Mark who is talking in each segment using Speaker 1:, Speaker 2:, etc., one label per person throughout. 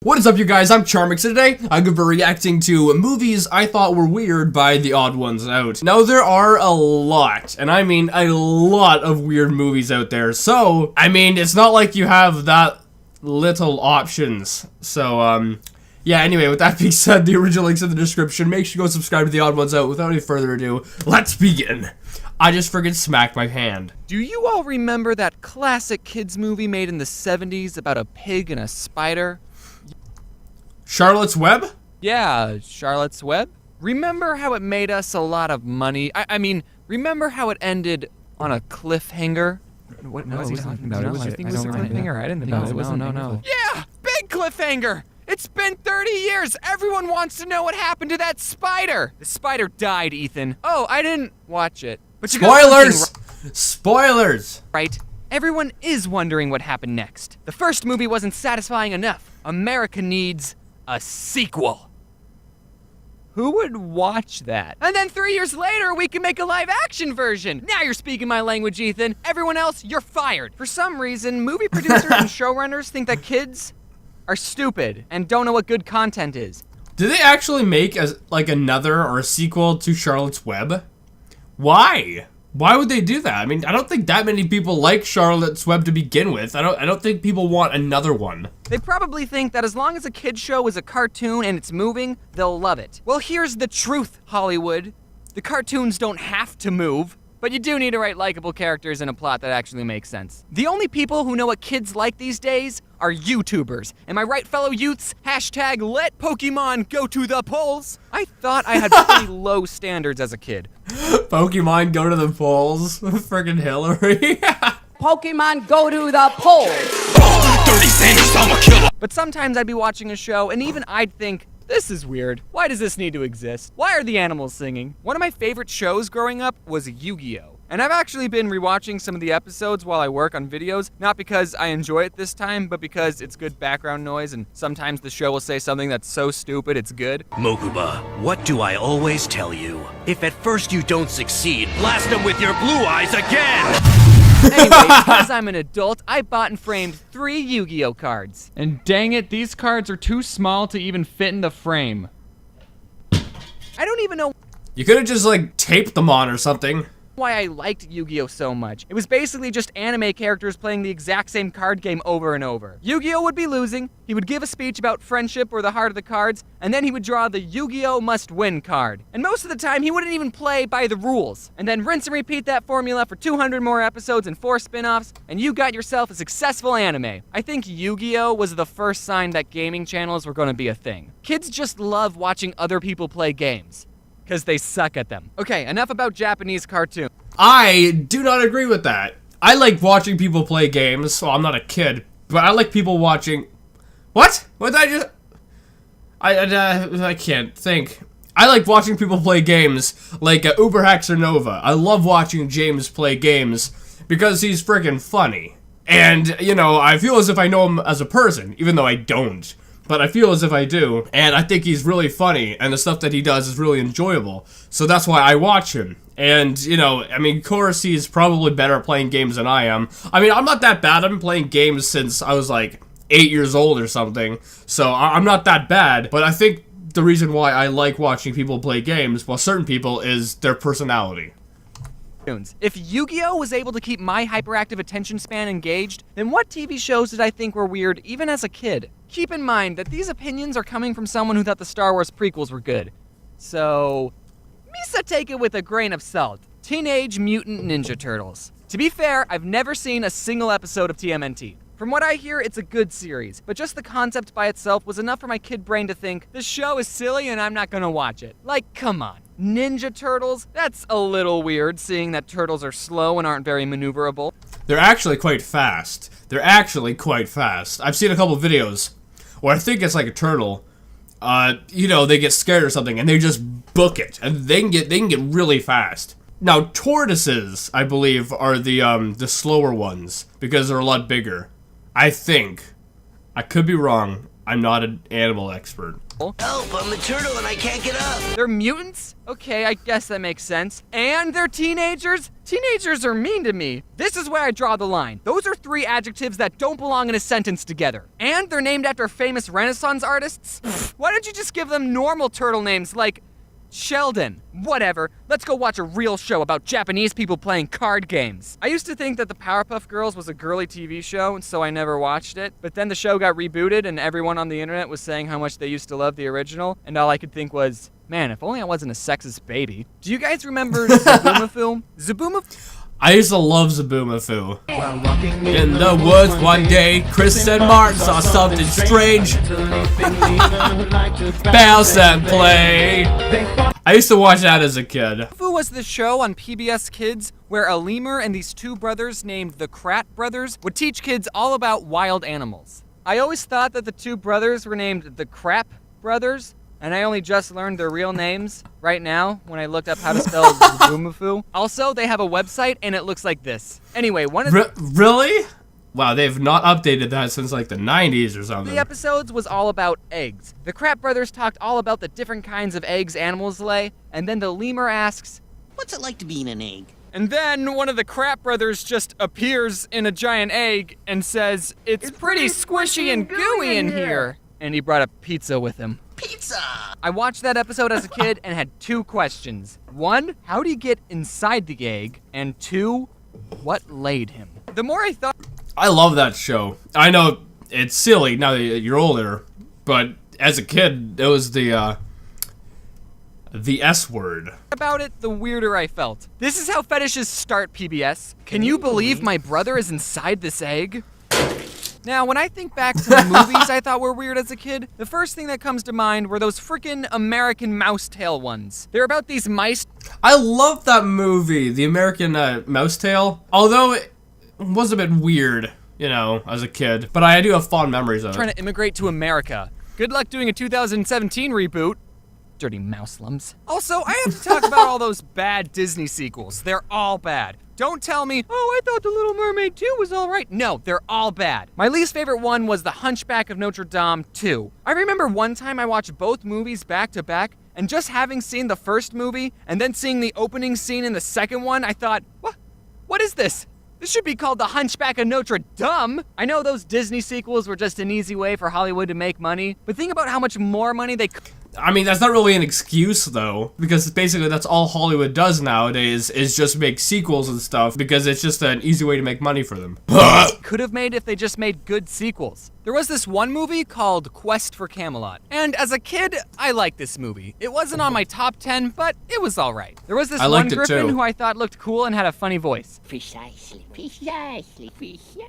Speaker 1: What is up, you guys? I'm Charmx, and today I'm going to be reacting to movies I thought were weird by the odd ones out. Now, there are a lot, and I mean a lot of weird movies out there, so, I mean, it's not like you have that little options. So, yeah, anyway, with that being said, the original link's in the description. Make sure you go subscribe to the odd ones out. Without any further ado, let's begin. I just friggin' smacked my hand.
Speaker 2: Do you all remember that classic kids movie made in the 70s about a pig and a spider?
Speaker 1: Charlotte's Web?
Speaker 2: Yeah, Charlotte's Web. Remember how it made us a lot of money? I mean, remember how it ended on a cliffhanger? What was he talking about? It was a cliffhanger. I didn't know it was. No. Yeah, big cliffhanger. It's been 30 years. Everyone wants to know what happened to that spider. The spider died, Ethan. Oh, I didn't watch it. But you
Speaker 1: Spoilers! Spoilers!
Speaker 2: Right? Everyone is wondering what happened next. The first movie wasn't satisfying enough. America needs a sequel. Who would watch that? And then 3 years later, we can make a live-action version. Now you're speaking my language, Ethan. Everyone else, you're fired. For some reason, movie producers and showrunners think that kids are stupid and don't know what good content is.
Speaker 1: Did they actually make another or a sequel to Charlotte's Web? Why? Why would they do that? I mean, I don't think that many people like Charlotte's Web to begin with. I don't think people want another one.
Speaker 2: They probably think that as long as a kid's show is a cartoon and it's moving, they'll love it. Well, here's the truth, Hollywood. The cartoons don't have to move, but you do need to write likable characters and a plot that actually makes sense. The only people who know what kids like these days are YouTubers. Am I right, fellow youths? Hashtag let Pokemon go to the polls. I thought I had pretty low standards as a kid.
Speaker 1: Pokemon go to the polls. Friggin' Hillary.
Speaker 3: Pokemon go to the polls.
Speaker 2: But sometimes I'd be watching a show and even I'd think, this is weird. Why does this need to exist? Why are the animals singing? One of my favorite shows growing up was Yu-Gi-Oh! And I've actually been rewatching some of the episodes while I work on videos, not because I enjoy it this time, but because it's good background noise and sometimes the show will say something that's so stupid it's good.
Speaker 4: Mokuba, what do I always tell you? If at first you don't succeed, blast them with your blue eyes again!
Speaker 2: Anyway, because I'm an adult, I bought and framed 3 Yu-Gi-Oh cards. And dang it, these cards are too small to even fit in the frame. I don't even know
Speaker 1: You could have just taped them on or something.
Speaker 2: why I liked Yu-Gi-Oh so much. It was basically just anime characters playing the exact same card game over and over. Yu-Gi-Oh would be losing, he would give a speech about friendship or the heart of the cards, and then he would draw the Yu-Gi-Oh must win card. And most of the time, he wouldn't even play by the rules. And then rinse and repeat that formula for 200 more episodes and 4 spin-offs, and you got yourself a successful anime. I think Yu-Gi-Oh was the first sign that gaming channels were gonna be a thing. Kids just love watching other people play games, because they suck at them. Okay, enough about Japanese cartoons.
Speaker 1: I do not agree with that. I like watching people play games. Well, I'm not a kid, but I like people watching... What? What did I just... I can't think. I like watching people play games like Uber Hacks or Nova. I love watching James play games because he's freaking funny. And, you know, I feel as if I know him as a person, even though I don't. But I feel as if I do, and I think he's really funny, and the stuff that he does is really enjoyable. So that's why I watch him. And, you know, I mean, of course, he's probably better at playing games than I am. I mean, I'm not that bad. I've been playing games since I was, 8 years old or something. So I'm not that bad. But I think the reason why I like watching people play games, well, certain people, is their personality.
Speaker 2: If Yu-Gi-Oh was able to keep my hyperactive attention span engaged, then what TV shows did I think were weird even as a kid? Keep in mind that these opinions are coming from someone who thought the Star Wars prequels were good. So, Misa, take it with a grain of salt. Teenage Mutant Ninja Turtles. To be fair, I've never seen a single episode of TMNT. From what I hear, it's a good series, but just the concept by itself was enough for my kid brain to think, this show is silly and I'm not gonna watch it. Like, come on. Ninja Turtles? That's a little weird, seeing that turtles are slow and aren't very maneuverable.
Speaker 1: They're actually quite fast. I've seen a couple videos where I think it's like a turtle. You know, they get scared or something and they just book it, and they can get really fast. Now, tortoises, I believe, are the slower ones because they're a lot bigger. I think. I could be wrong. I'm not an animal expert.
Speaker 4: Help, I'm a turtle and I can't get up.
Speaker 2: They're mutants? Okay, I guess that makes sense. And they're teenagers? Teenagers are mean to me. This is where I draw the line. Those are 3 adjectives that don't belong in a sentence together. And they're named after famous Renaissance artists? Why don't you just give them normal turtle names like Sheldon? Whatever. Let's go watch a real show about Japanese people playing card games. I used to think that the Powerpuff Girls was a girly TV show, so I never watched it. But then the show got rebooted and everyone on the internet was saying how much they used to love the original, and all I could think was, man, if only I wasn't a sexist baby. Do you guys remember Zaboomafoo? Zaboomafoo?
Speaker 1: I used to love Zaboomafoo. In the woods one day, Chris and Martin saw something strange. Bounce and play. I used to watch that as a kid.
Speaker 2: Zaboomafoo was the show on PBS Kids where a lemur and these 2 brothers named the Krat brothers would teach kids all about wild animals. I always thought that the 2 brothers were named the Crap brothers, and I only just learned their real names right now when I looked up how to spell Zaboomafoo. Also, they have a website and it looks like this. Anyway, one of
Speaker 1: Really? Wow, they've not updated that since like the 90s or something.
Speaker 2: the episodes was all about eggs. The Krat brothers talked all about the different kinds of eggs animals lay, and then the lemur asks,
Speaker 5: What's it like to be in an egg?
Speaker 2: and then one of the Krat brothers just appears in a giant egg and says, it's pretty squishy and gooey in here. And he brought a pizza with him.
Speaker 5: Pizza!
Speaker 2: I watched that episode as a kid and had 2 questions. 1, how do you get inside the egg? And 2, what laid him? The more I thought
Speaker 1: I love that show. I know it's silly now that you're older, but as a kid, it was the S word.
Speaker 2: about it, the weirder I felt. This is how fetishes start, PBS. Can you believe my brother is inside this egg? Now, when I think back to the movies I thought were weird as a kid, the first thing that comes to mind were those frickin' American Mouse Tale ones. They're about these mice.
Speaker 1: I love that movie, the American Mouse Tale. Although it was a bit weird, you know, as a kid. But I do have fond memories of
Speaker 2: Trying
Speaker 1: it.
Speaker 2: to immigrate to America. Good luck doing a 2017 reboot. Dirty mouselums. Also, I have to talk about all those bad Disney sequels. They're all bad. Don't tell me, oh, I thought The Little Mermaid 2 was all right. No, they're all bad. My least favorite one was The Hunchback of Notre Dame 2. I remember one time I watched both movies back to back, and just having seen the first movie and then seeing the opening scene in the second one, I thought, what is this? This should be called The Hunchback of Notre Dame. I know those Disney sequels were just an easy way for Hollywood to make money, but think about how much more money they could.
Speaker 1: I mean, that's not really an excuse, though, because basically that's all Hollywood does nowadays is just make sequels and stuff, because it's just an easy way to make money for them.
Speaker 2: Could have made if they just made good sequels. There was this one movie called Quest for Camelot, and as a kid, I liked this movie. It wasn't on my top 10, but it was alright. There was this
Speaker 1: I
Speaker 2: one
Speaker 1: liked it
Speaker 2: griffin
Speaker 1: too.
Speaker 2: who I thought looked cool and had a funny voice.
Speaker 5: Precisely, precisely, precisely.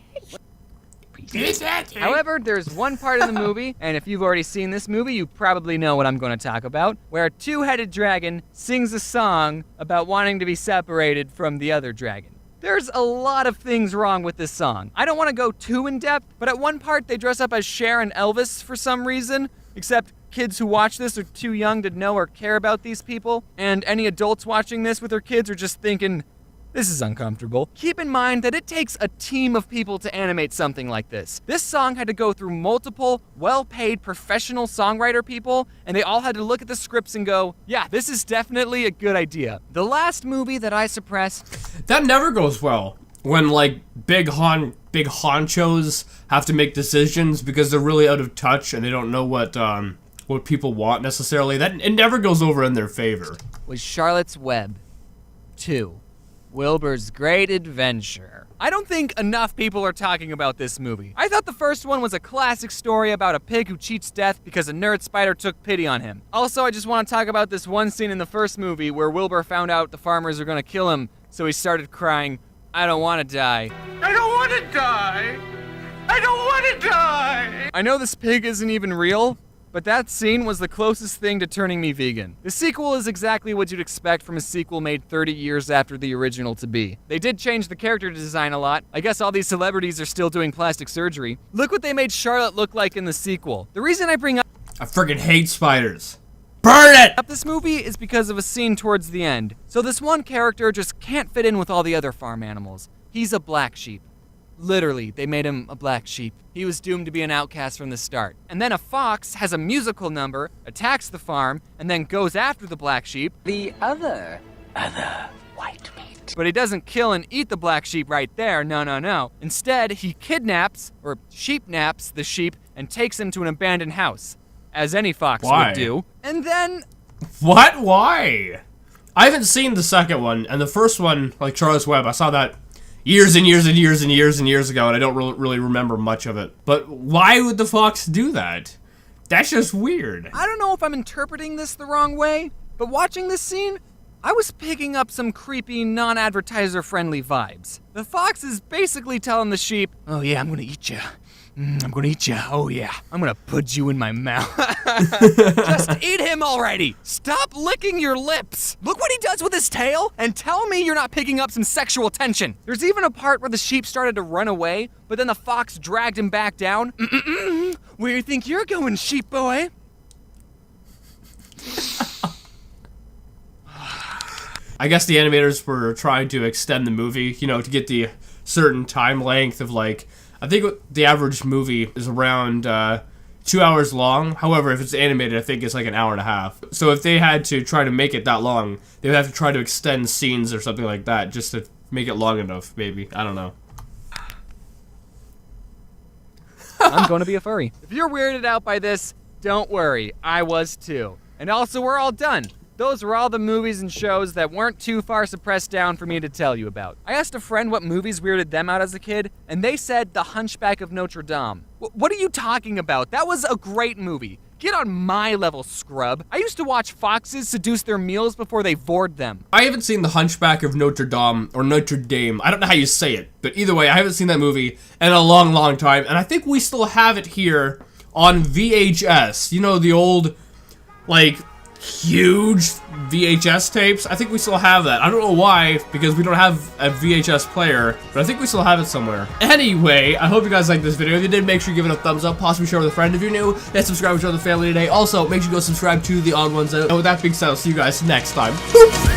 Speaker 2: However, there's one part in the movie, and if you've already seen this movie, you probably know what I'm going to talk about, where a 2-headed dragon sings a song about wanting to be separated from the other dragon. There's a lot of things wrong with this song. I don't want to go too in-depth, but at one part they dress up as Cher and Elvis for some reason, except kids who watch this are too young to know or care about these people, and any adults watching this with their kids are just thinking, this is uncomfortable. Keep in mind that it takes a team of people to animate something like this. This song had to go through multiple, well-paid professional songwriter people, and they all had to look at the scripts and go, yeah, this is definitely a good idea. The last movie that I suppressed...
Speaker 1: That never goes well. When, like, big honchos have to make decisions because they're really out of touch and they don't know what people want necessarily. That it never goes over in their favor.
Speaker 2: was Charlotte's Web 2. Wilbur's Great Adventure. I don't think enough people are talking about this movie. I thought the first one was a classic story about a pig who cheats death because a nerd spider took pity on him. Also, I just want to talk about this one scene in the first movie where Wilbur found out the farmers are gonna kill him, so he started crying, I don't want to die.
Speaker 6: I don't want to die! I don't want to die!
Speaker 2: I know this pig isn't even real, but that scene was the closest thing to turning me vegan. The sequel is exactly what you'd expect from a sequel made 30 years after the original to be. They did change the character design a lot. I guess all these celebrities are still doing plastic surgery. Look what they made Charlotte look like in the sequel. The reason I bring up
Speaker 1: I friggin' hate spiders. Burn it!
Speaker 2: this movie is because of a scene towards the end. So this one character just can't fit in with all the other farm animals. He's a black sheep. Literally, they made him a black sheep. He was doomed to be an outcast from the start. And then a fox has a musical number, attacks the farm, and then goes after the black sheep.
Speaker 3: The other
Speaker 5: White meat.
Speaker 2: But he doesn't kill and eat the black sheep right there, no. Instead, he kidnaps, or sheep naps, the sheep and takes him to an abandoned house, as any fox
Speaker 1: Why?
Speaker 2: would do. And then...
Speaker 1: What? Why? I haven't seen the second one, and the first one, like Charles Webb, I saw that years and years and years and years and years ago, and I don't really remember much of it. But why would the fox do that? That's just weird.
Speaker 2: I don't know if I'm interpreting this the wrong way, but watching this scene, I was picking up some creepy, non-advertiser friendly vibes. The fox is basically telling the sheep, oh yeah, I'm gonna eat you. I'm gonna eat you. Oh yeah, I'm gonna put you in my mouth. Just eat him already. Stop licking your lips. Look what he does with his tail, and tell me you're not picking up some sexual tension. There's even a part where the sheep started to run away, but then the fox dragged him back down. Where do you think you're going, sheep boy?
Speaker 1: I guess the animators were trying to extend the movie, you know, to get the certain time length of, like, I think the average movie is around 2 hours long. However, if it's animated, I think it's like an hour and a half. So if they had to try to make it that long, they would have to try to extend scenes or something like that just to make it long enough, maybe. I don't know.
Speaker 2: I'm going to be a furry. If you're weirded out by this, don't worry. I was too. And also, we're all done. Those were all the movies and shows that weren't too far suppressed down for me to tell you about. I asked a friend what movies weirded them out as a kid, and they said The Hunchback of Notre Dame. What are you talking about? That was a great movie. Get on my level, scrub. I used to watch foxes seduce their meals before they vored them.
Speaker 1: I haven't seen The Hunchback of Notre Dame, or Notre Dame. I don't know how you say it, but either way, I haven't seen that movie in a long time, and I think we still have it here on VHS. You know, the old, like, huge VHS tapes. I think we still have that. I don't know why, because we don't have a VHS player, but I think we still have it somewhere. Anyway, I hope you guys liked this video. If you did, make sure you give it a thumbs up, possibly share with a friend if you're new, and subscribe to the family today. Also, make sure you go subscribe to the odd ones out. And with that being said, I'll see you guys next time. Boop.